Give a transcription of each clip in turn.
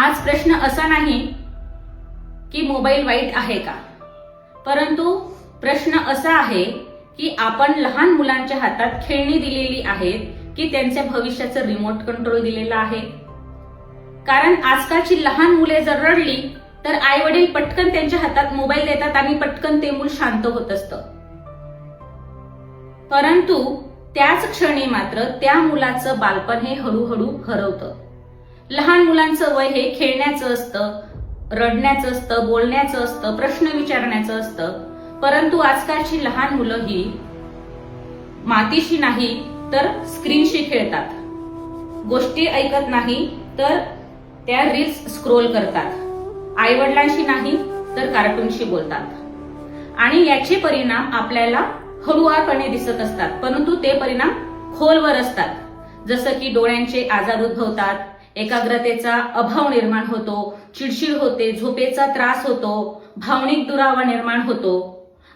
आज प्रश्न असा नाही की मोबाईल वाईट आहे का, परंतु प्रश्न असा आहे की आपण लहान मुलांच्या हातात खेळणी दिलेली आहेत की त्यांच्या भविष्याचं रिमोट कंट्रोल दिलेलं आहे. कारण आजकालची लहान मुले जर रडली तर आई वडील पटकन त्यांच्या हातात मोबाईल देतात आणि पटकन ते मूल शांत होत असतं. परंतु त्याच क्षणी मात्र त्या मुलाचं बालपण हे हळूहळू हरवतं. लहान मुलांचं वय हे खेळण्याचं असतं, रडण्याचं असतं, बोलण्याचं असतं, प्रश्न विचारण्याचं असतं. परंतु आजकालची लहान मुलं ही मातीशी नाही तर स्क्रीनशी खेळतात. गोष्टी ऐकत नाही तर त्या रील्स स्क्रोल करतात. आई वडिलांशी नाही तर कार्टूनशी बोलतात. आणि याचे परिणाम आपल्याला हळूवारपणे दिसत असतात, परंतु ते परिणाम खोलवर असतात. जसं की डोळ्यांचे आजार उद्भवतात, एकाग्रतेचा अभाव निर्माण होतो, चिडचिड होते, झोपेचा त्रास होतो, भावनिक दुरावा निर्माण होतो.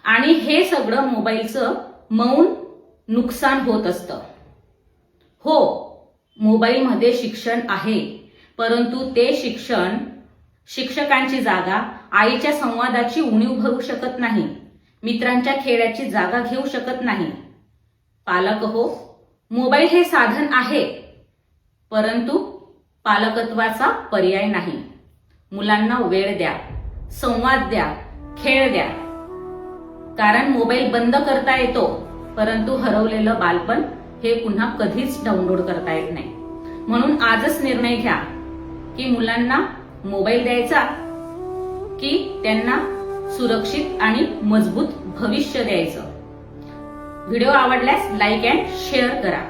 आणि हे सगळं मोबाईलचं मौन नुकसान होत असतं. हो, मोबाईलमध्ये शिक्षण आहे, परंतु ते शिक्षण शिक्षकांची जागा आईच्या संवादाची उणीव भरू शकत नाही, मित्रांच्या खेळाची जागा घेऊ शकत नाही. पालक हो, मोबाईल हे साधन आहे, परंतु पालकत्वाचा पर्याय नाही. मुलांना वेळ द्या, संवाद द्या, खेळ द्या. कारण मोबाईल बंद करता येतो, परंतु हरवलेलं बालपण हे पुन्हा कधीच डाउनलोड करता येत नाही. म्हणून आजच निर्णय घ्या की मुलांना मोबाईल द्यायचा की त्यांना सुरक्षित आणि मजबूत भविष्य द्यायचं. व्हिडिओ आवडल्यास लाईक अँड शेअर करा.